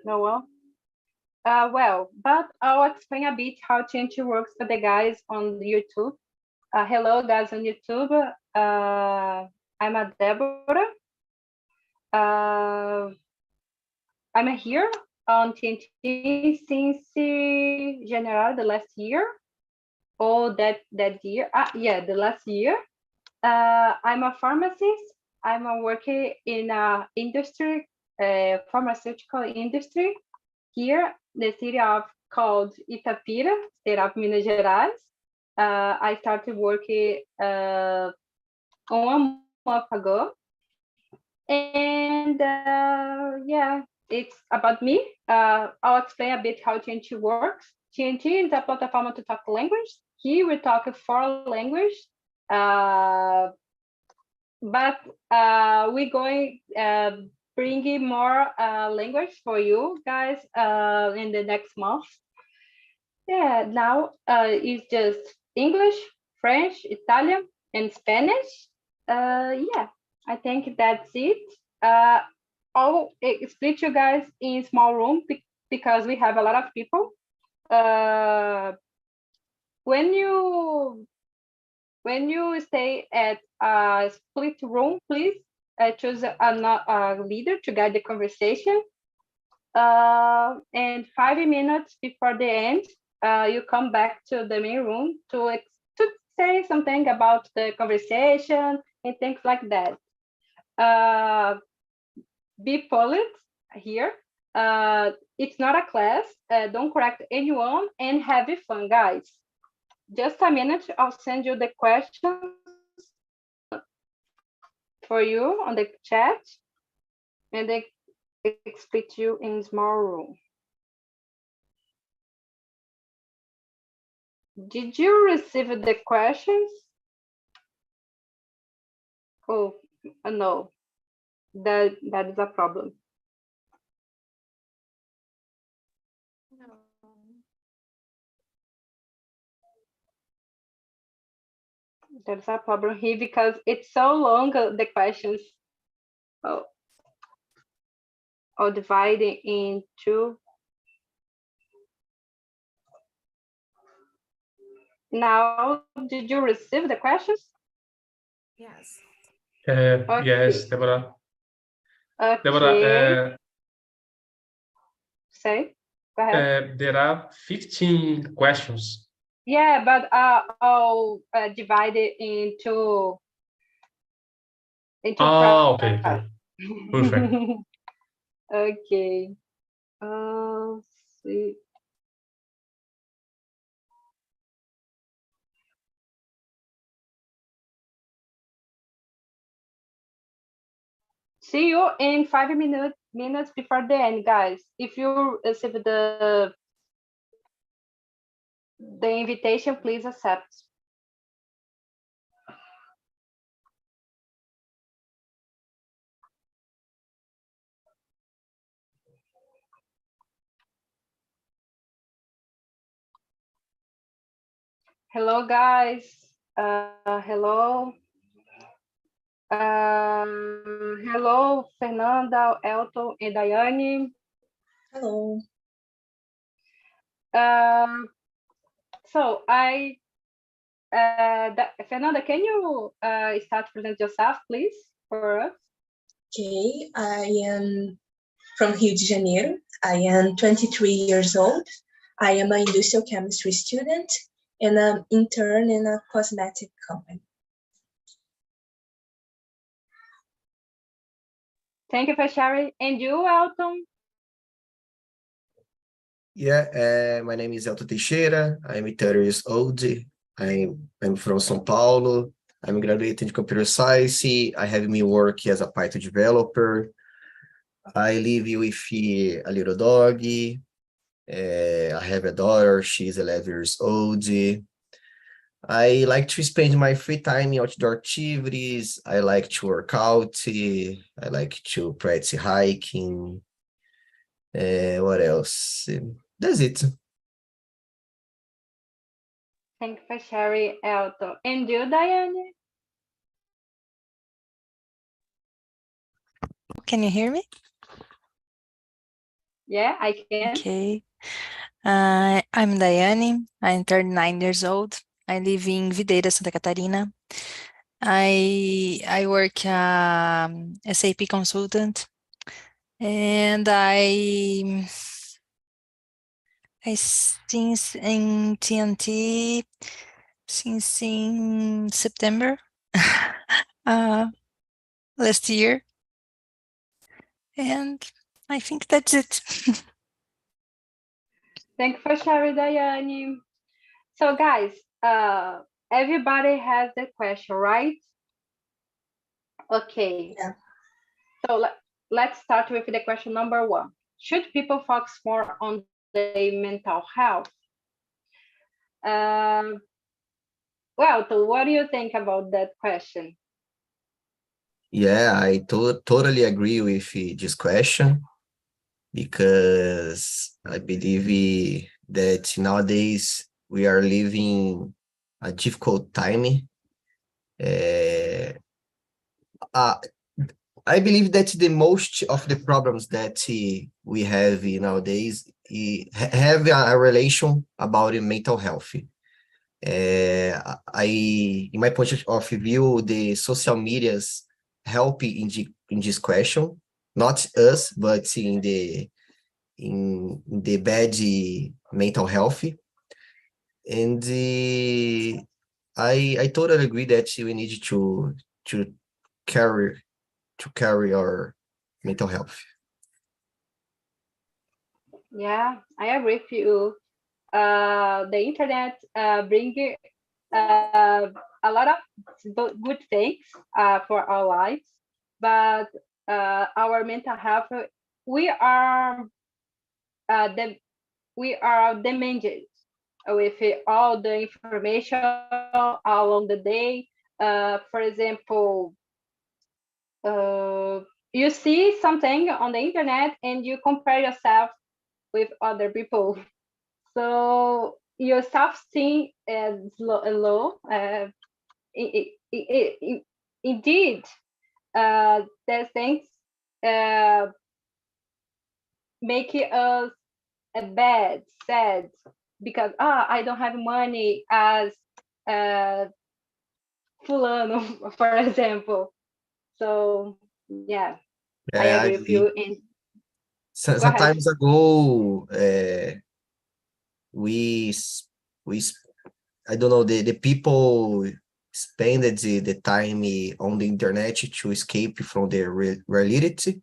No one? Well, but I'll explain a bit how TNT works for the guys on YouTube. Hello, guys on YouTube. I'm a Deborah. Uh, I'm here on TNT since January the last year. Oh, that year. Yeah, the last year. I'm a pharmacist. I'm a working in a industry, pharmaceutical industry here, the city of called Itapira, state of Minas Gerais. I started working 1 month ago, and yeah, it's about me. I'll explain a bit how TNT works. TNT is a platform to talk language. Here we talk 4 language. Uh, but we're going bringing more language for you guys in the next month. Yeah, now it's just English, French, Italian, and Spanish. Yeah, I think that's it. I'll split you guys in small room because we have a lot of people. When you stay at a split room, please choose a leader to guide the conversation. And 5 minutes before the end, you come back to the main room to say something about the conversation and things like that. Be polite here. It's not a class. Don't correct anyone and have fun, guys. Just a minute, I'll send you the questions for you on the chat, and they split you in small room. Did you receive the questions? Oh, no, that is a problem. No. There's a problem here because it's so long, the questions. Oh, I'll divide it into. Now, did you receive the questions? Yes. Okay. Yes, Deborah. Okay. Deborah, Say, go ahead. there are 15 questions. Yeah, but I'll divide it into Okay. Perfect. Okay. Let's see. See you in 5 minutes before the end, guys. If you receive the invitation, please accept. Hello, guys. Hello. Hello, Fernanda, Elton, and Daiane. Hello. So Fernanda, can you start to present yourself, please, for us? Okay, I am from Rio de Janeiro. I am 23 years old. I am an industrial chemistry student and an intern in a cosmetic company. Thank you for sharing. And you, Elton? Yeah, my name is Elton Teixeira. I'm 30 years old. I'm from São Paulo. I'm graduated in computer science. I have been working as a Python developer. I live with a little dog. I have a daughter. She's 11 years old. I like to spend my free time in outdoor activities. I like to work out. I like to practice hiking. What else? That's it. Thank you for sharing, Elton. And you, Daiane? Can you hear me? Yeah, I can. Okay. I'm Daiane. I'm 39 years old. I live in Videira, Santa Catarina. I work SAP consultant, and I since in TNT since in September last year, and I think that's it. Thank you for sharing, Daiane. So guys, everybody has the question, right? Okay. Yeah. So let's start with the question number 1. Should people focus more on their mental health? Well, so what do you think about that question? Yeah, I totally agree with this question because I believe that nowadays we are living a difficult time. Uh, I believe that the most of the problems that we have nowadays have a relation about the mental health. In my point of view, the social medias help in this question, not us, but in the bad mental health. And I totally agree that we need to carry our mental health. Yeah, I agree with you. The internet bring a lot of good things for our lives, but our mental health, we are we are damaged with all the information along the day. For example, you see something on the internet and you compare yourself with other people. So your self-esteem is low. Indeed, there's things make us bad, sad, because I don't have money as fulano, for example. So yeah, I Yeah, I agree with agree. you. And So, go ahead. sometimes ago, we I don't know, the people spend the time on the internet to escape from the reality,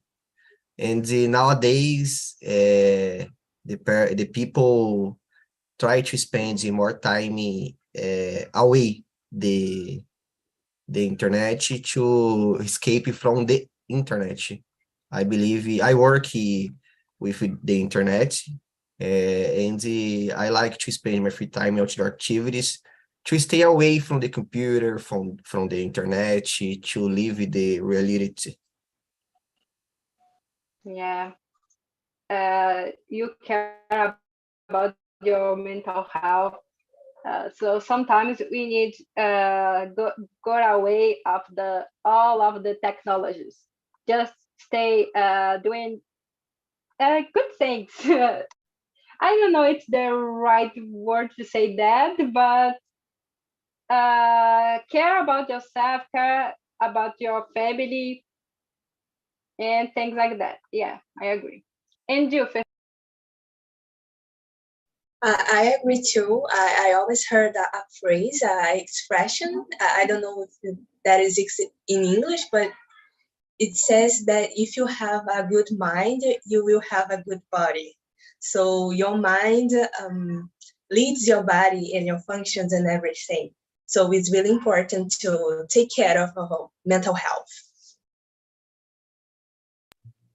and nowadays the people try to spend more time away the internet to escape from the internet. I believe I work with the internet, and I like to spend my free time in outdoor activities to stay away from the computer, from the internet, to live the reality. Yeah, you care about your mental health. So sometimes we need go away of the all of the technologies. Just stay doing good things. I don't know it's the right word to say that, but care about yourself, care about your family, and things like that. Yeah, I agree. And you, I agree too. I always heard a phrase, expression. I don't know if that is in English, but it says that if you have a good mind, you will have a good body. So your mind leads your body and your functions and everything. So it's really important to take care of our mental health.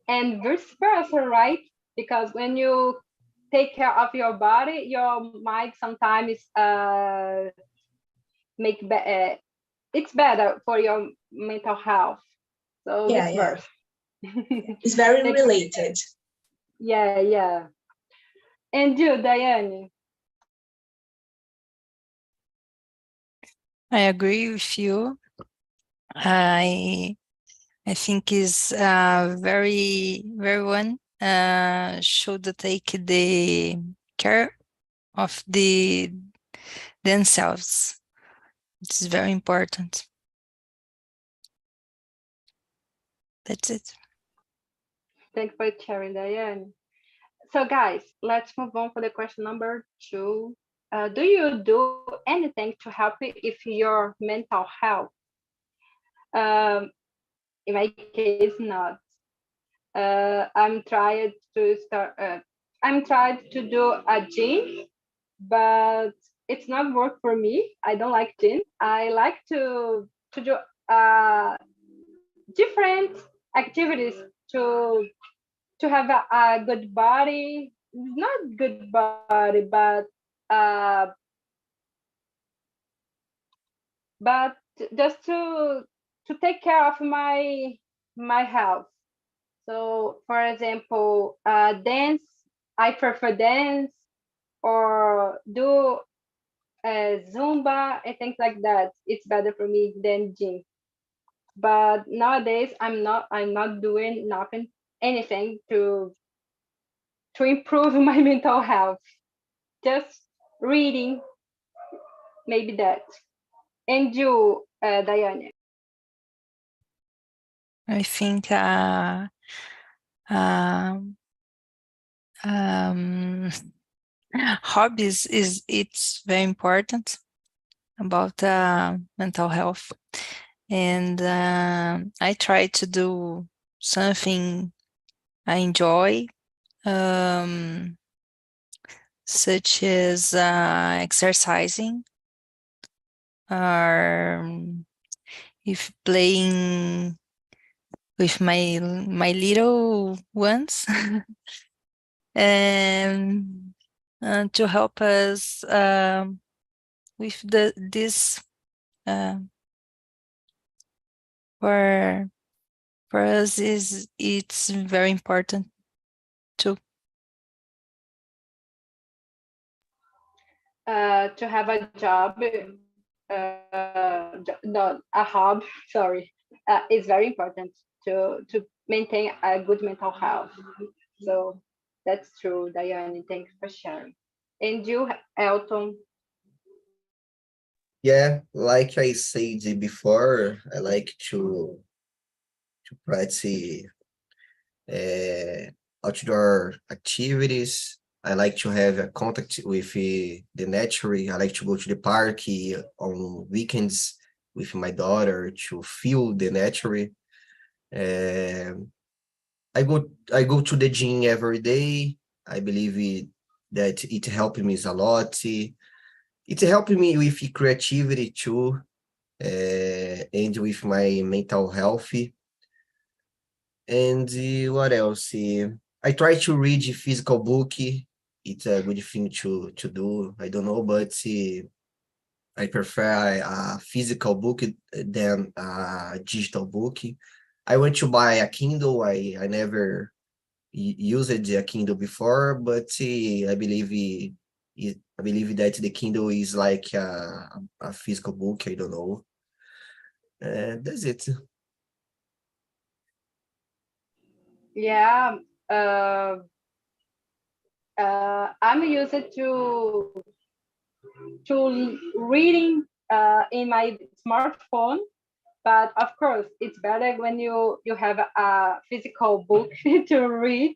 and vice versa, right? Because when you take care of your body, your mind sometimes it's better for your mental health. So Yeah, vice yeah. versa. It's very Thank you. related. Yeah, yeah. And you, Diane? I agree with you. I think is very one should take the care of themselves. It's very important. That's it. Thanks for sharing, Diane. So guys, let's move on for the question number 2. Do you do anything to help if your mental health? In my case, not. I'm trying to start. I'm trying to do a gym, but it's not work for me. I don't like gym. I like to do different activities to to have a good body, not good body, uh, but just to take care of my health. So, for example, dance. I prefer dance or do Zumba and things like that. It's better for me than gym. But nowadays, I'm not doing nothing, anything to improve my mental health. Just reading, maybe that. And you, Diane? I think hobbies it's very important about mental health, and I try to do something I enjoy, such as exercising, or if playing with my little ones, and to help us with this for us it's very important too. To have a job, not a hobby, sorry, is very important to maintain a good mental health. So that's true, Diane. Thanks for sharing. And you, Elton? Yeah, like I said before, I like to practice outdoor activities. I like to have a contact with the nature. I like to go to the park on weekends with my daughter to feel the nature. I go to the gym every day. I believe that it helped me a lot. It helped me with creativity too, and with my mental health. And what else? I try to read a physical book. It's a good thing to do. I don't know, but I prefer a physical book than a digital book. I want to buy a Kindle. I never used a Kindle before, but I believe that the Kindle is like a physical book. I don't know. That's it. Yeah, I'm used to reading in my smartphone, but of course it's better when you have a physical book to read.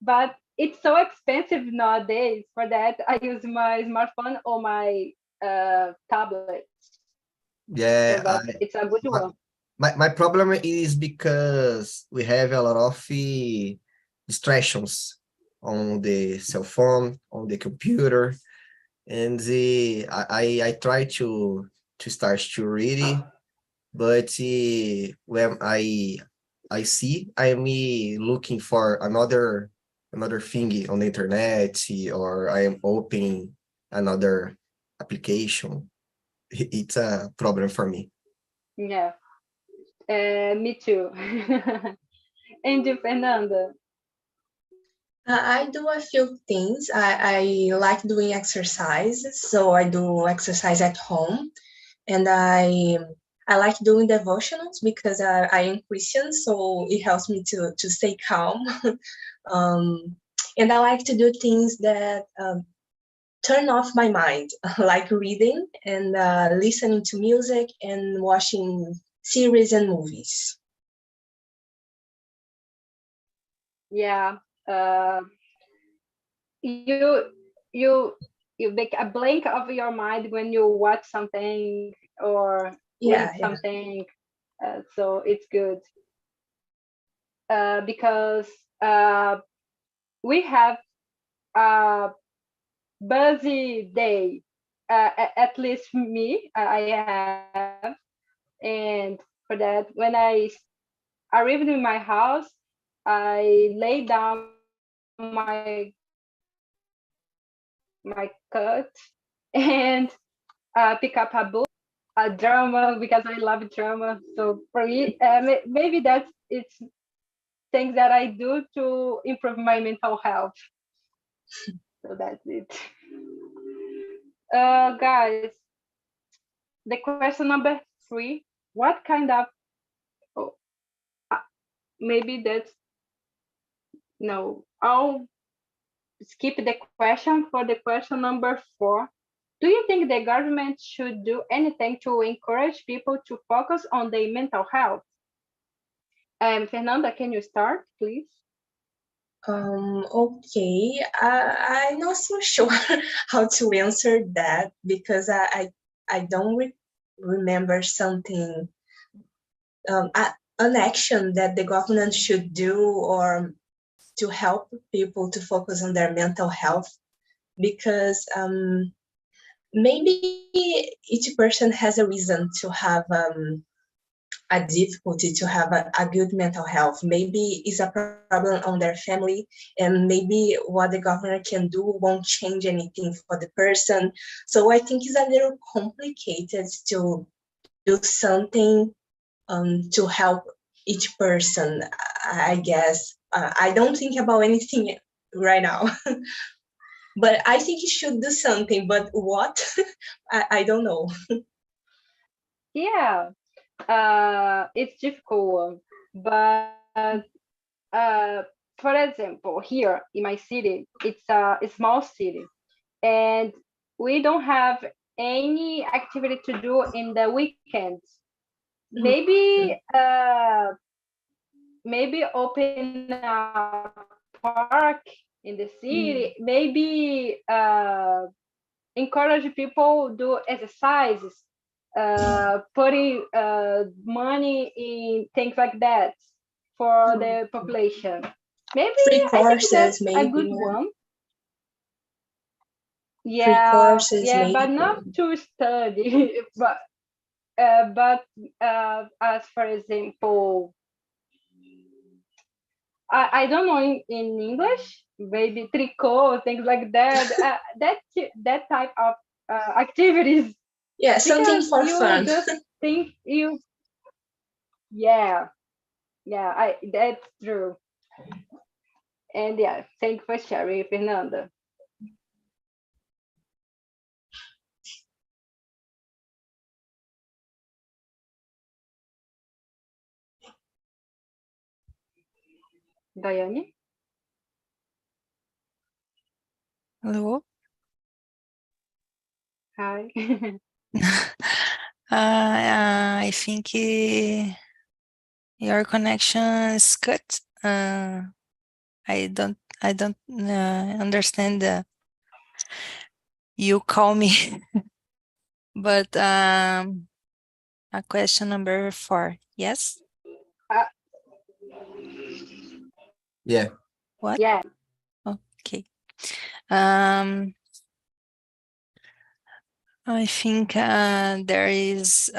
But it's so expensive nowadays. For that, I use my smartphone or my tablet. So, Yeah, but it's a good one. my problem is because we have a lot of distractions on the cell phone, on the computer, and I try to start to read it, but when I see I'm looking for another thing on the internet, or I am opening another application. It's a problem for me. Yeah, me too. And you, Fernanda? I do a few things. I like doing exercise, so I do exercise at home, and I like doing devotionals because I am Christian, so it helps me to stay calm. And I like to do things that turn off my mind, like reading and listening to music and watching series and movies. Yeah. You you you make a blank of your mind when you watch something or read Yeah, yeah. something. So it's good because we have a busy day. At least me, I have, and for that, when I arrived in my house, I lay down my cut and pick up a book, a drama because I love drama. So for me, maybe that's it's things that I do to improve my mental health. So that's it. Guys, the question number 3: what kind of oh, uh, maybe that's no. I'll skip the question for the question number 4. Do you think the government should do anything to encourage people to focus on their mental health? Fernanda, can you start, please? Okay, I'm not so sure how to answer that because I don't remember something, an action that the government should do or to help people to focus on their mental health because maybe each person has a reason to have a difficulty to have a good mental health. Maybe it's a problem on their family, and maybe what the government can do won't change anything for the person. So I think it's a little complicated to do something to help each person, I guess. I don't think about anything right now. But I think you should do something, but what? I don't know. Yeah, it's difficult, but for example, here in my city, it's a small city, and we don't have any activity to do in the weekends. Maybe maybe open a park in the city. Maybe encourage people do exercises, putting money in things like that for the population. Maybe Free I think courses, that's a maybe. good one. Free Yeah, courses, yeah, maybe. but not to study, but as for example, I don't know in English, maybe tricot, things like that. That type of activities Yeah, something because for you fun. just think you yeah, yeah, I that's true. And yeah, thank you for sharing, Fernanda. Daiane? Hello? Hi. I think your connection is cut. I don't understand you call me, but a question number 4. Yes? uh, Yeah. What? yeah. Okay. I think there is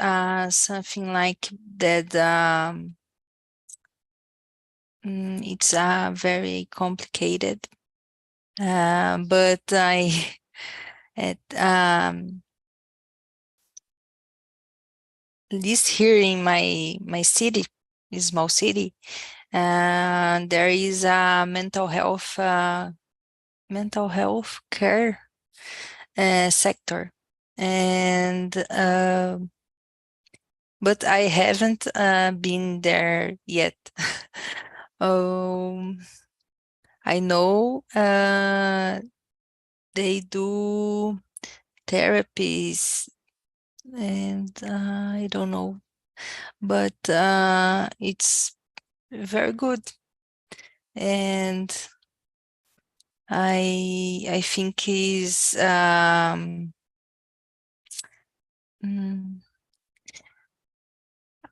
something like that. It's very complicated, but at least here in my city, small city, there is a mental health care sector, and but I haven't been there yet. Um, I know they do therapies, and I don't know, but it's very good, and I think is mm,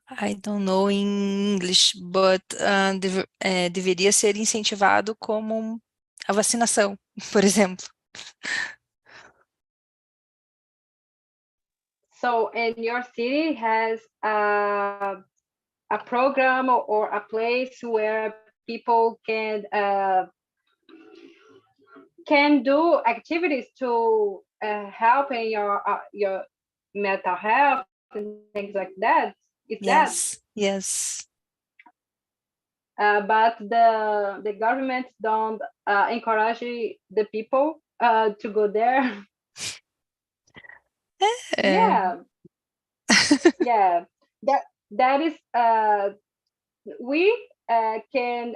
I don't know in English, but deveria ser incentivado como a vacinação, por exemplo. So, and your city has a program or a place where people can do activities to help in your mental health and things like that. Is that? Yes. But the government don't encourage the people to go there. Yeah, yeah. That is we can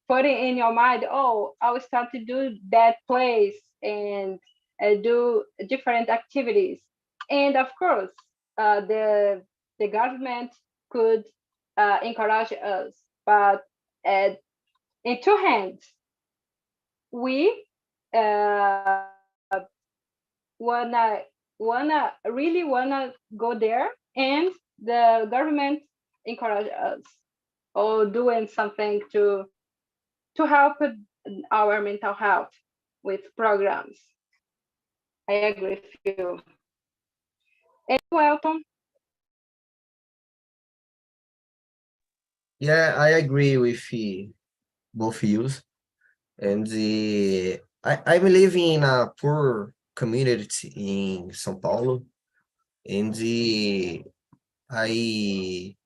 put it in your mind. Oh, I will start to do that place and do different activities. And of course, the government could encourage us, but in two hands, we uh, really wanna go there, and the government encourage us or doing something to help our mental health with programs. I agree with you. And Welton, Yeah, I agree with both views. And I'm living in a poor community in São Paulo, and I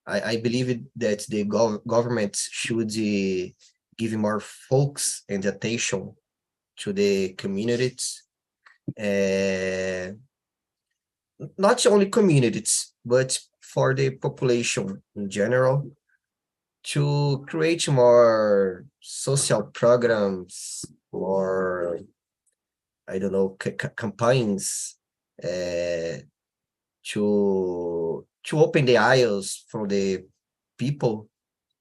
I believe that the government should give more focus and attention to the communities, uh, not only communities, but for the population in general, to create more social programs or I don't know campaigns to open the eyes for the people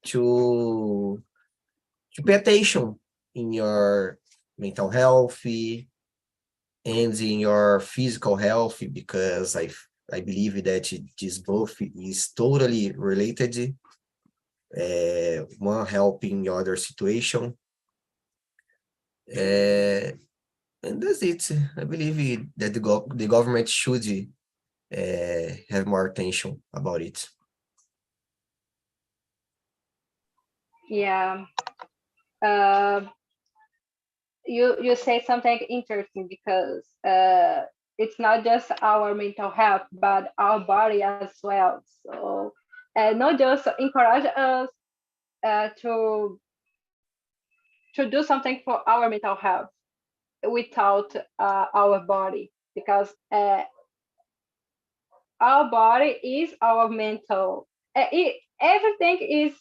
to pay attention in your mental health and in your physical health, because I believe that this both is totally related, one helping the other situation. And that's it. I believe that the government should have more attention about it. yeah. Uh, you say something interesting because it's not just our mental health, but our body as well. So, not just encourage us to do something for our mental health without our body, because our body is our mental. Everything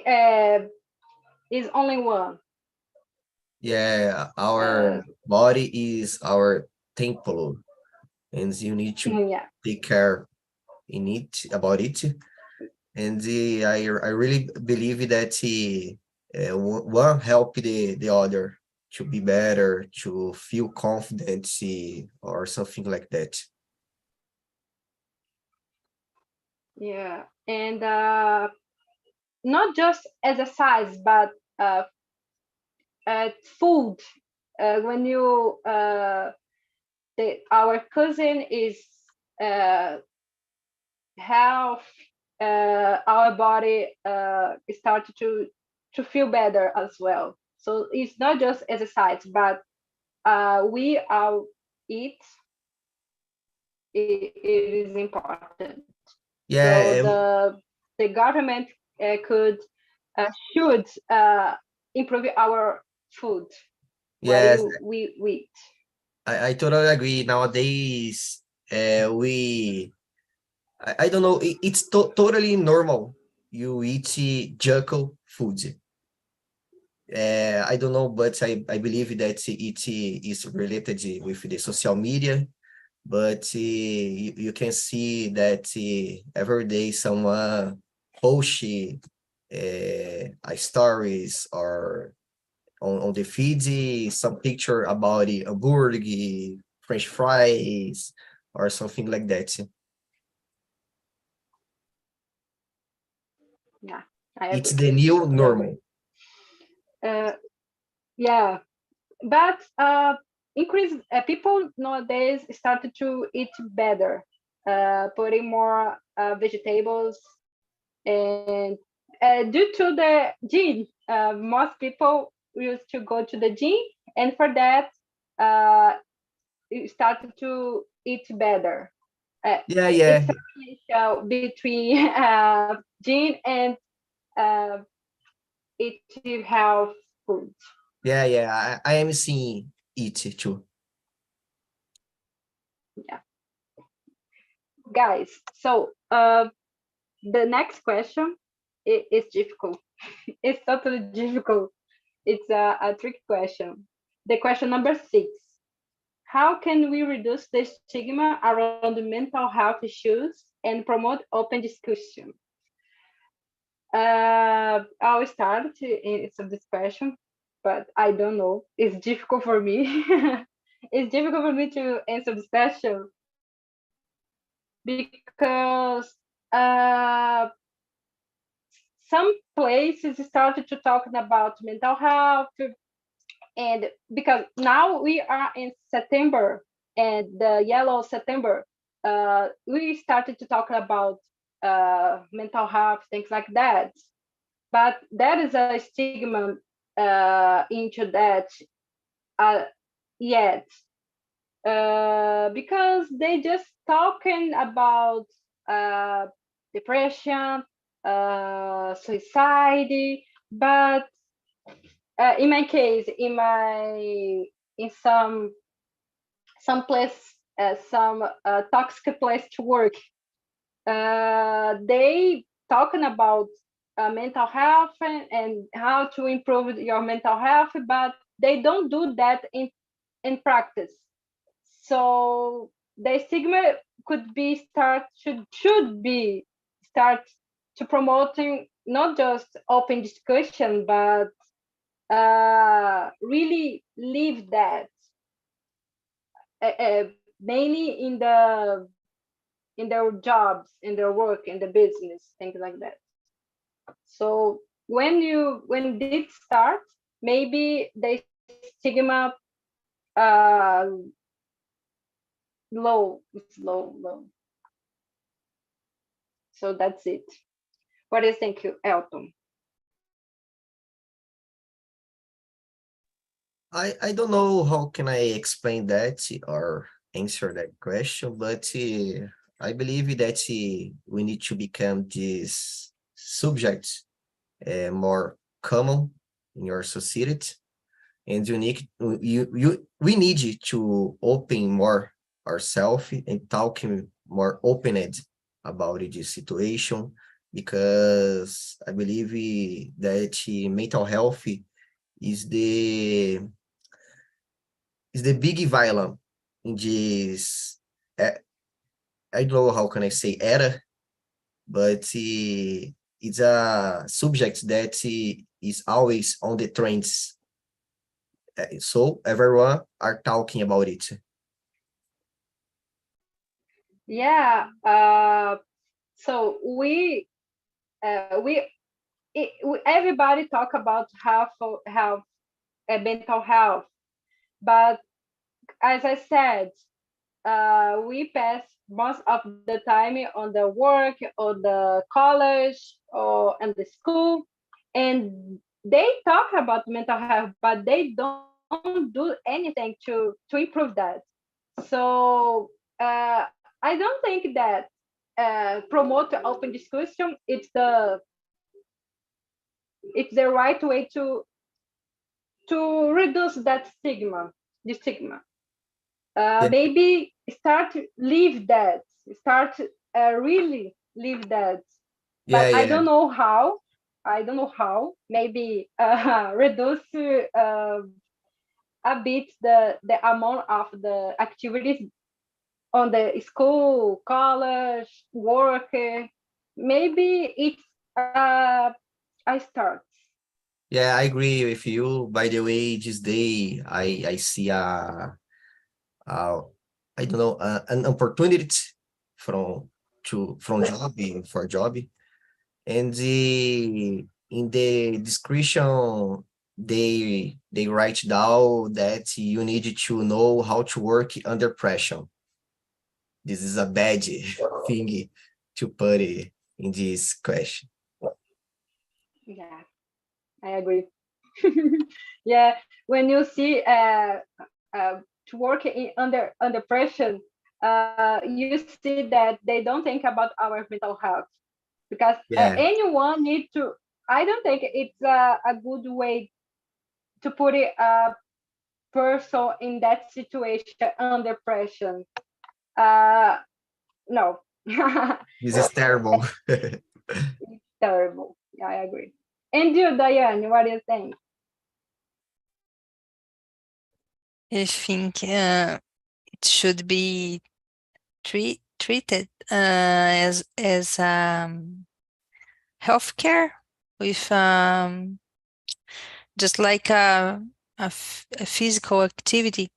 uh, is only one. Yeah, our body is our temple, and you need to Yeah, take care in it about it. And I really believe that one help the other to be better, to feel confident, or something like that. yeah, and not just exercise, but food. When you our cousin is uh, health, our body started to feel better as well. So it's not just exercise, but we are eat. It is important. So Yeah, the government could should improve our food, what yes, we eat. I totally agree. Nowadays, I don't know, it's totally normal. You eat junk food. I don't know, but I believe that it is related with the social media, but you can see that every day someone post stories or on the feed some picture about the hamburger, French fries, or something like that. Yeah, I It's agree. the new Totally normal. agree. Yeah, but increase people nowadays started to eat better, putting more vegetables, and due to the gym, most people used to go to the gym, and for that, it started to eat better. Yeah. It's a ratio between gym and uh, eating health food. Yeah. I am seeing it too. Yeah, guys. So the next question is difficult. It's totally difficult. It's a trick question. The question number 6. How can we reduce the stigma around mental health issues and promote open discussion? I'll start to answer this question, but I don't know. It's difficult for me. It's difficult for me to answer this question because some places started to talking about mental health, and because now we are in September and the yellow September, we started to talk about mental health, things like that. But there is a stigma into that uh, yet, because they just talking about uh, depression, suicide, but in my case, in some place, some toxic place to work, they talking about mental health and how to improve your mental health, but they don't do that in practice. So the stigma could be should be start to promoting not just open discussion, but really live that, mainly in their jobs, in their work, in the business, things like that. So when this starts, maybe the stigma uh low. So that's it. What do you think, Elton? I don't know how can I explain that or answer that question, but I believe that we need to become this subject more common in your society, and we need to open more ourselves and talking more open about this situation, because I believe that mental health is the big violin in this, I don't know how can I say era, but it's a subject that is always on the trends. So everyone are talking about it. Yeah. So everybody talk about health, mental health, but as I said, we pass most of the time on the work or the college or in the school, and they talk about mental health, but they don't do anything to improve that. So I don't think that promote open discussion it's the right way to reduce that stigma, the stigma. maybe start live that, start really live that. Yeah, But I yeah. don't know how. I don't know how. Maybe reduce a bit the amount of the activities on the school, college, work. Maybe it's I start. Yeah, I agree with you. By the way, this day I see a I don't know an opportunity from job for job, and in the description they write down that you need to know how to work under pressure. This is a bad thing to put in this question. Yeah, I agree. Yeah, when you see to work under pressure, you see that they don't think about our mental health, because Yeah, anyone need to. I don't think it's a good way to put it a person in that situation under pressure. Uh, no, this is terrible. terrible. Yeah, I agree. And you, Diane, what do you think? I think it should be treated as healthcare with just like a physical activity.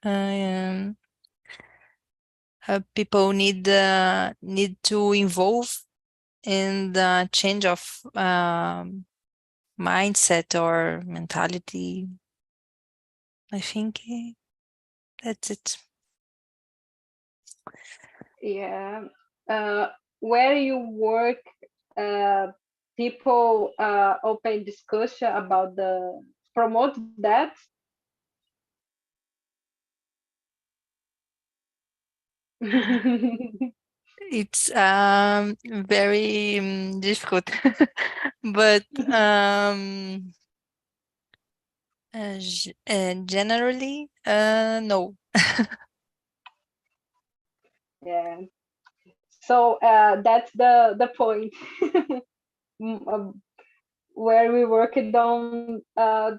Um, People need to involve in the change of mindset or mentality. I think that's it. Yeah. Uh, where you work, people open discussion about the promote that. It's very difficult, but generally, no. Yeah. So that's the point. Where we work on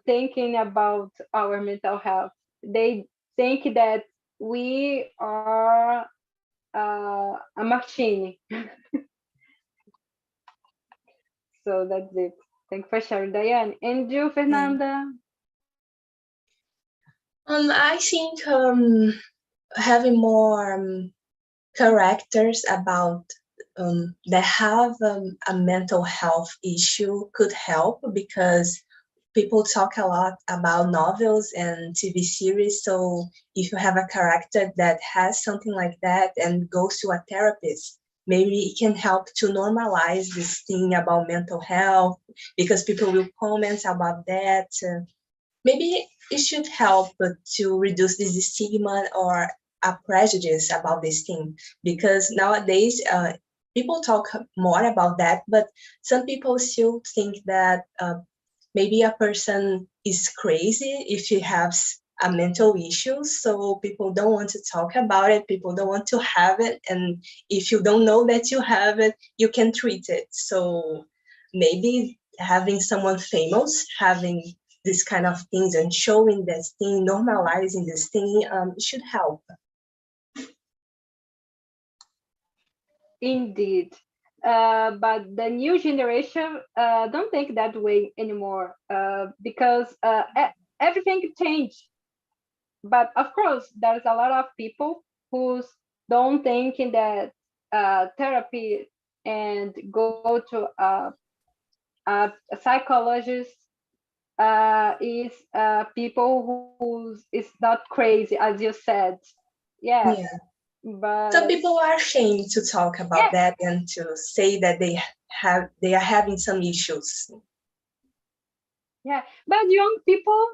thinking about our mental health. They think that we are a machine. So that's it. Thank you for sharing, Diane. And you, Fernanda? I think having more characters about that have a mental health issue could help, because people talk a lot about novels and TV series. So if you have a character that has something like that and goes to a therapist, maybe it can help to normalize this thing about mental health, because people will comment about that. Maybe it should help to reduce this stigma or a prejudice about this thing, because nowadays people talk more about that, but some people still think that maybe a person is crazy if he has a mental issue. So people don't want to talk about it, people don't want to have it, and if you don't know that you have it, you can treat it. So maybe having someone famous having this kind of things and showing this thing, normalizing this thing, should help. Indeed. But the new generation don't think that way anymore, because everything changed. But of course, there's a lot of people who don't think that therapy and go to a psychologist is people who is not crazy, as you said. Yeah, Yeah. but Some people are ashamed to talk about yeah, that and to say that they are having some issues. yeah. But young people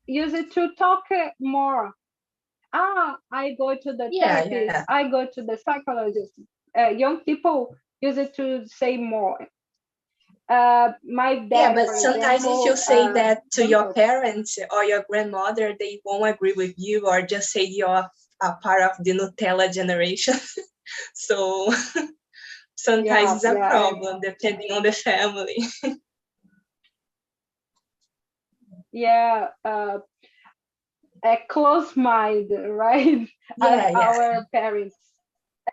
use it to talk more. I go to the therapist, Yeah. I go to the psychologist. Young people use it to say more. My dad, Yeah, but for sometimes if example, you say that to your don't. parents or your grandmother, they won't agree with you or just say you're a part of the Nutella generation. So sometimes Yeah, it's a yeah, problem depending on the family. yeah. A close mind, right? Yeah, yeah, Our parents,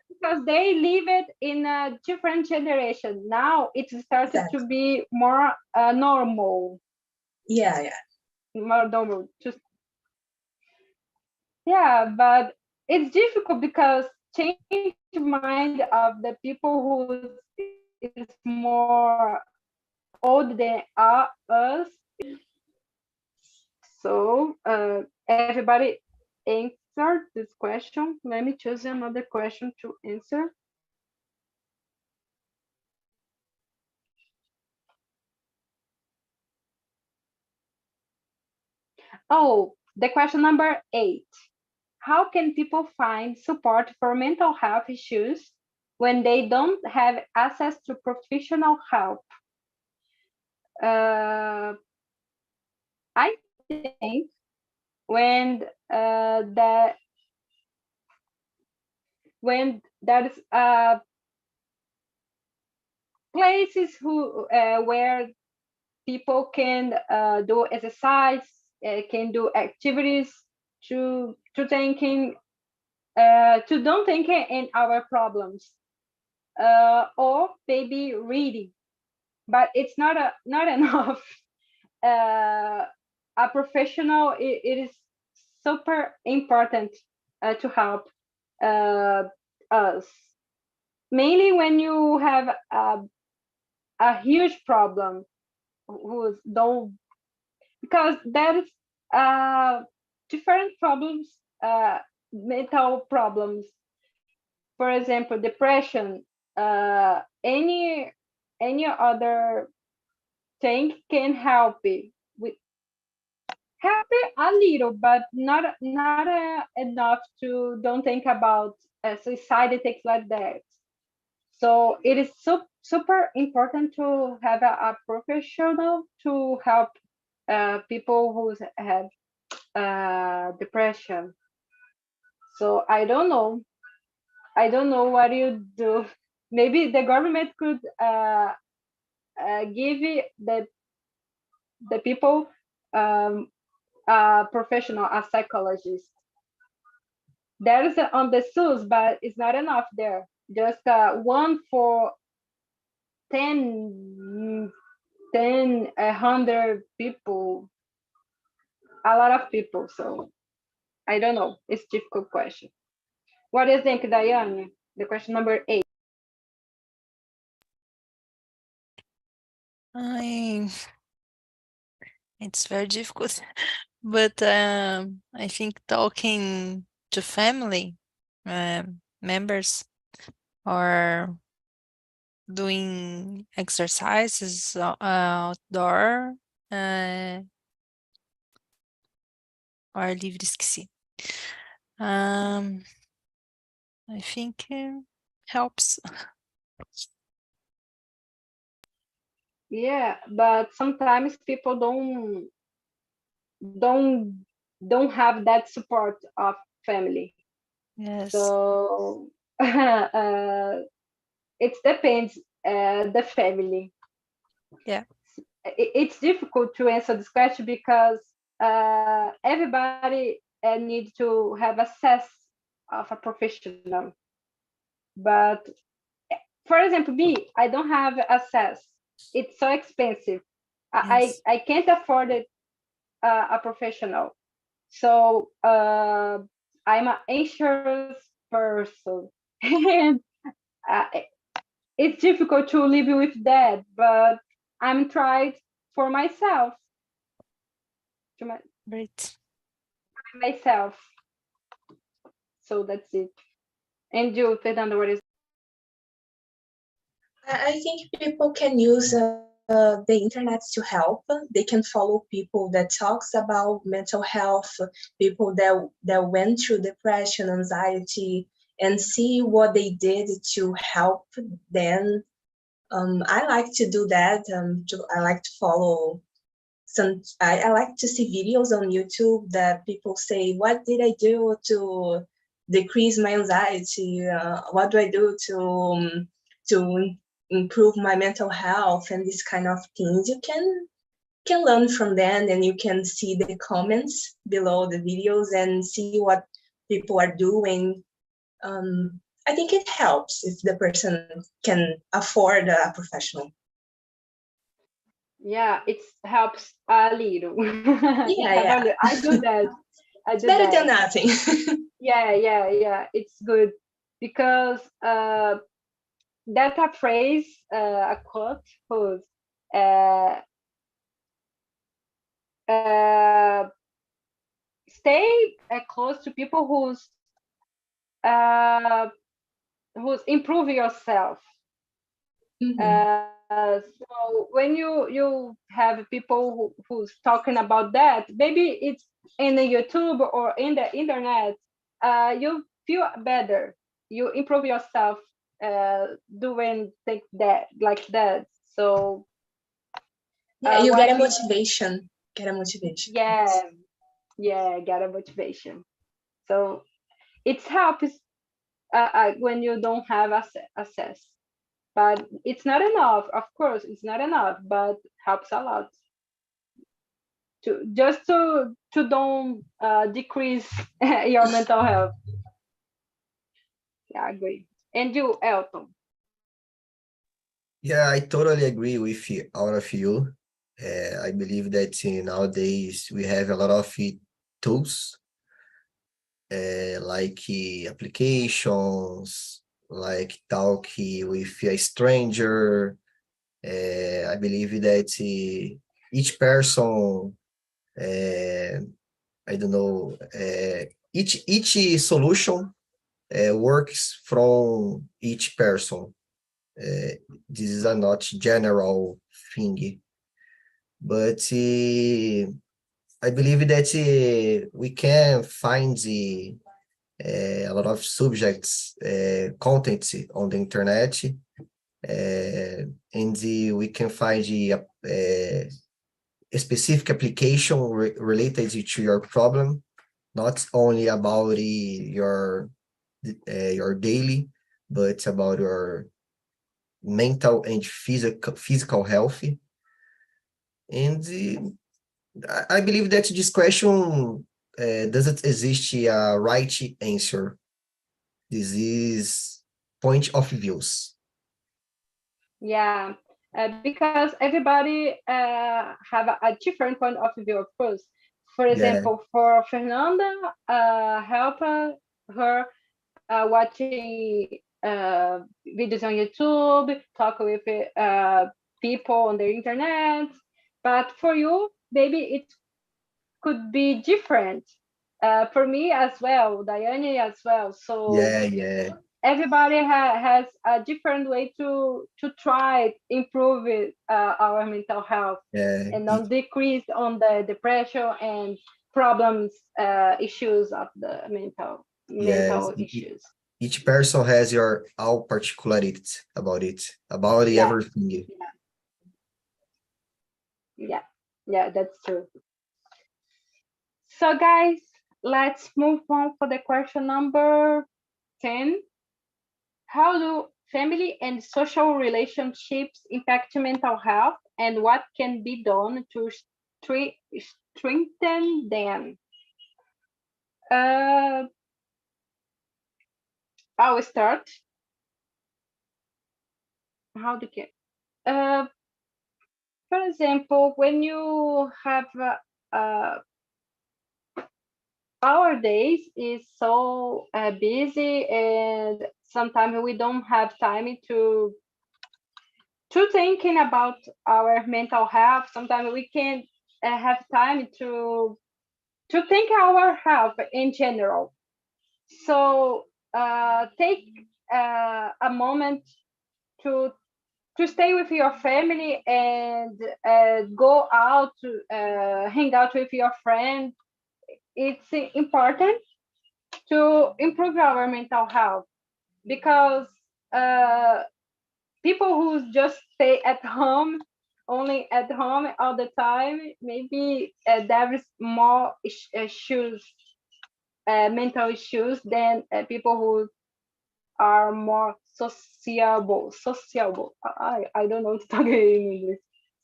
because they live it in a different generation. Now it started to exactly. be more normal, Yeah, yeah, more normal. Just yeah, but it's difficult because change mind of the people who is more old than us. So everybody answer this question. Let me choose another question to answer. Oh, the question number 8. How can people find support for mental health issues when they don't have access to professional help? Uh, I think when that when there's places where people can do exercise, can do activities to don't think in our problems, or maybe reading, but it's not enough. uh, a professional, it is super important to help uh, us, mainly when you have a huge problem who's don't, because there's different problems, mental problems. For example, depression, any other thing can help it with, help it a little, but not enough to don't think about suicide and things like that. So it is super important to have a professional to help people who have depression. So I don't know what you do. Maybe the government could give the people um, a professional, a psychologist. There is on the SUS, but it's not enough there. Just one for 10, 100 people, a lot of people. So I don't know. It's a difficult question. What do you think, Diane? The question number 8. It's very difficult, but I think talking to family members or doing exercises outdoor ao ar livre, esqueci. I think helps. Yeah, but sometimes people don't don't have that support of family. Yes. So it depends the family. Yeah. It's difficult to answer this question because everybody needs to have access of a professional. But for example, me, I don't have access. It's so expensive. Yes. I can't afford it, a professional. So I'm an insurance person, and uh, it's difficult to live with that. But I'm trying for myself, to Great. myself. So that's it. And you, Fernando, what is? I think people can use the internet to help. They can follow people that talks about mental health, people that went through depression, anxiety, and see what they did to help them I like to do that. I like to follow I like to see videos on YouTube that people say, what did I do to decrease my anxiety? What do I do to improve my mental health and this kind of things? You can learn from them, and you can see the comments below the videos and see what people are doing. I think it helps if the person can afford a professional. Yeah, it helps a little. Yeah. I do that. It's better than nothing. Yeah. It's good because that a phrase, a quote, who's uh, uh, stay close to people uh, who's improve yourself. So when you have people who's talking about that, maybe it's in the YouTube or in the internet, you feel better. You improve yourself doing things that like that. So Yeah, you get a watching, motivation. Get a motivation. yeah, get a motivation. So it helps when you don't have access. But it's not enough. Of course, it's not enough, but helps a lot to don't decrease your mental health. Yeah, I agree. And you, Elton? Yeah, I totally agree with all of you. I believe that nowadays we have a lot of tools, like applications, like talk with a stranger. I believe that each person, I don't know, each solution works from each person. This is a not general thing, but I believe that we can find a lot of subjects, content on the internet, and we can find a specific application related to your problem, not only about your daily, but about your mental and physical health. And I believe that this question doesn't exist a right answer. This is point of views. Yeah, because everybody have a different point of view, of course. For Yeah, example, for Fernanda, help her watching videos on YouTube, talk with people on the internet. But for you, maybe it could be different. For me as well, Diane as well. So yeah. everybody has a different way to try improve it, our mental health Yeah, and not decrease on the depression and problems, issues of the yes. mental issues. Each person has your own particularity about Yeah, everything. yeah, that's true. So guys, let's move on for the question number 10. How do family and social relationships impact mental health, and what can be done to strengthen them? Uh, I'll start. How do you? Uh, for example, when you have our days is so busy, and sometimes we don't have time to thinking about our mental health. Sometimes we can't have time to think our health in general. So take a moment to to stay with your family and go out to hang out with your friends. It's important to improve our mental health because uh, people who just stay at home, only at home all the time, maybe there is more issues, mental issues than people who are more sociable. I don't know to talk in English.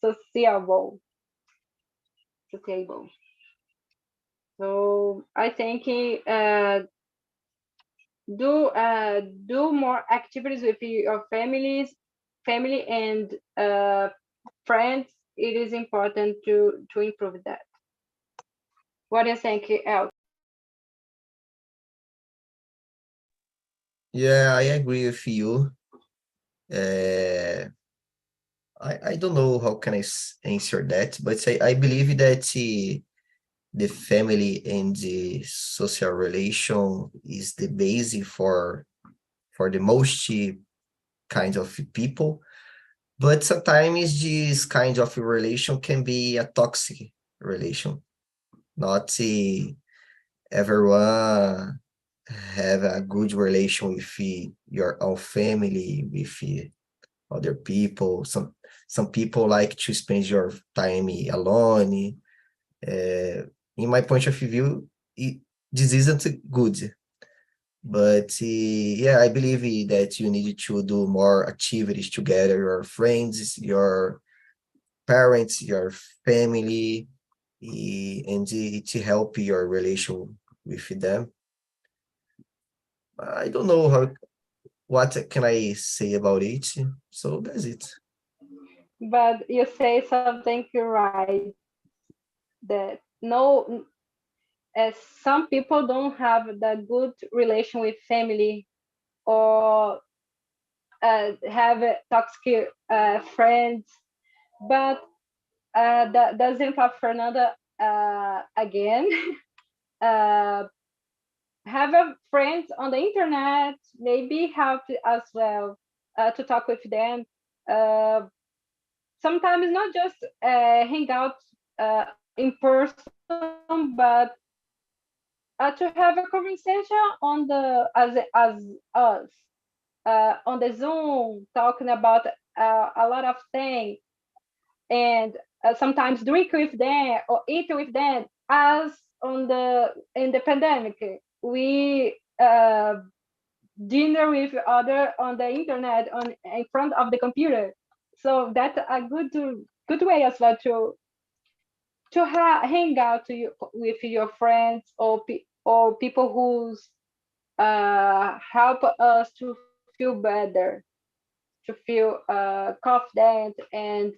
Sociable, sociable. So I think do more activities with your family and friends. It is important to improve that. What do you think, El? Yeah, I agree with you. Uh, I don't know how can I answer that, but I believe that the family and the social relation is the basis for the most kinds of people. But sometimes this kind of relation can be a toxic relation. Not everyone have a good relation with your own family, with other people. Some people like to spend your time alone. In my point of view, this isn't good. But yeah, I believe that you need to do more activities together, your friends, your parents, your family, and to help your relation with them. I don't know what can I say about it. So that's it. But you say something right that no, as some people don't have that good relation with family or have toxic friends, but that doesn't for Fernanda again. uh, have a friends on the internet maybe help as well to talk with them. Uh, Sometimes not just hang out in person, but to have a conversation on the as us on the Zoom, talking about a lot of things, and sometimes drink with them or eat with them. As on the in the pandemic, we dinner with other on the internet on in front of the computer. So that's a good way as well to hang out with your friends or or people who's help us to feel better, to feel confident and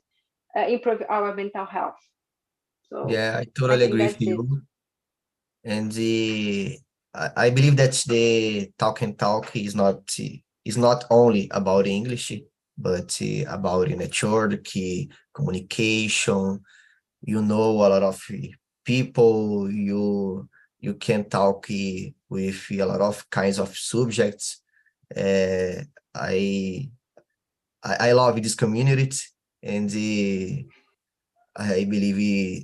improve our mental health. So Yeah, I I totally think agree with that's it. you. And I believe that the talk and talk is not only about English, but about network, communication. You know a lot of people. You can talk with a lot of kinds of subjects. Uh, I I love this community, and I believe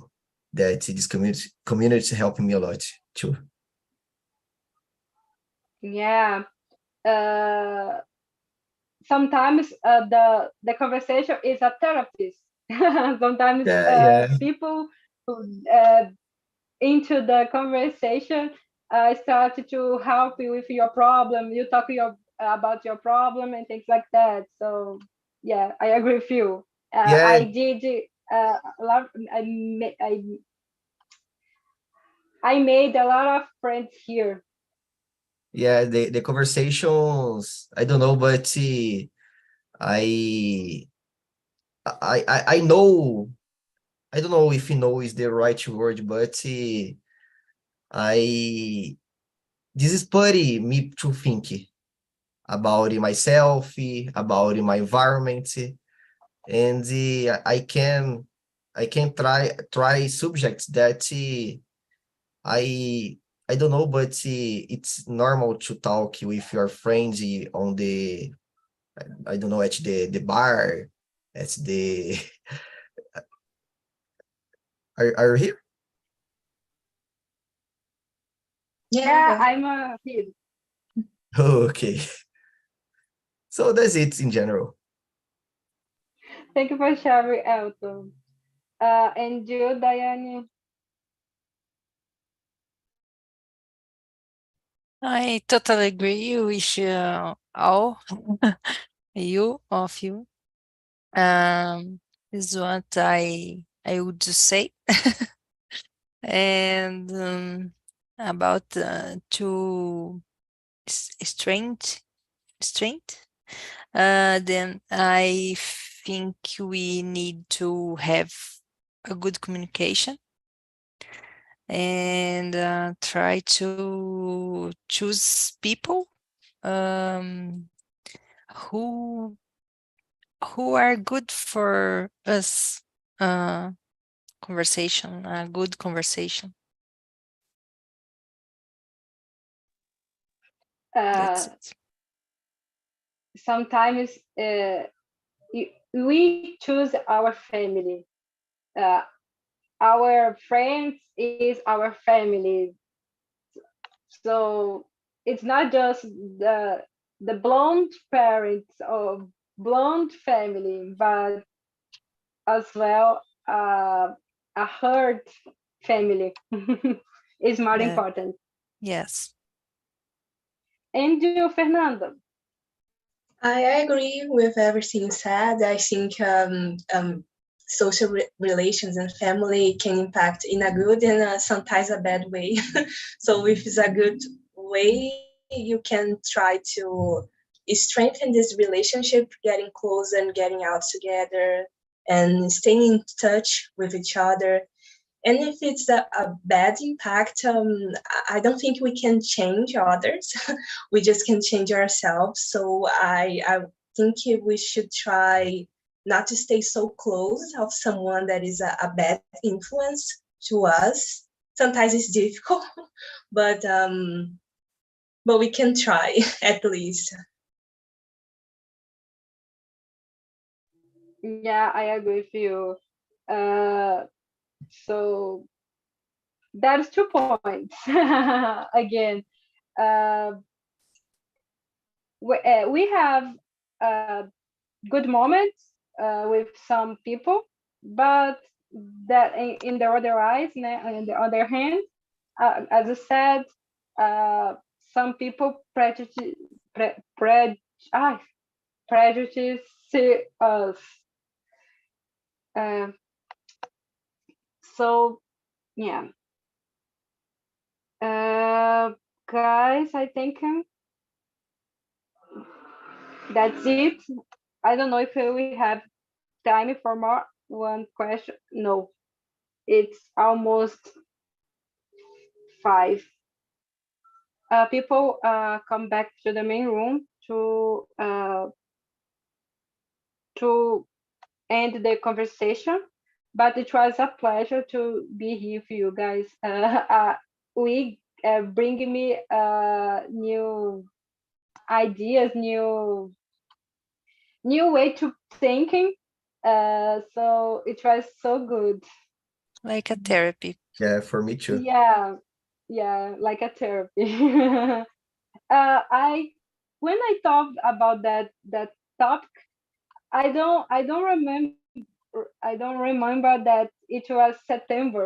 that this community is helping me a lot too. Yeah. Uh, Sometimes the conversation is a therapist. Sometimes Yeah, yeah, people who into the conversation start to help you with your problem. You talk about your problem and things like that. So yeah, I agree with you. yeah, I did a lot. I made a lot of friends here. yeah. The conversations, I don't know, but I I know. I don't know if know is the right word, but I this is putting me to think about myself, about my environment, and I can try subjects that I I don't know, but it's normal to talk with your friends on the I don't know at the bar, at the are you here? Yeah, Yeah, yeah. I'm a kid. Okay, so that's it in general. Thank you for sharing, Elton. And you, Diane? I totally agree with all you of you. Is what I would say. And about to strength. Then I think we need to have a good communication and try to choose people um, who are good for us. Conversation, a good conversation. That's it. Sometimes we choose our family. Uh, our friends is our family. So it's not just the blonde parents or blonde family, but as well a herd family is more Yeah. important. Yes. And you, Fernanda? I agree with everything you said. I think social relations and family can impact in a good and sometimes a bad way. So if it's a good way, you can try to strengthen this relationship, getting close and getting out together and staying in touch with each other. And if it's a bad impact, I don't think we can change others. We just can change ourselves. So I think we should try not to stay so close of someone that is a bad influence to us. Sometimes it's difficult, but we can try at least. Yeah, I agree with you. So that's 2 points. Again, uh, we have uh, good moments with some people, but that in the other eyes, on the other hand, as I said, some people ah, prejudice us. Uh, so yeah, guys, I think that's it. I don't know if we have time for more one question. No, it's almost 5. People come back to the main room to end the conversation, but it was a pleasure to be here with you guys. We bring me new ideas, new way to thinking. So it was so good. Like a therapy. Yeah, for me too. Yeah, like a therapy. I when I thought about that topic, I don't remember that it was September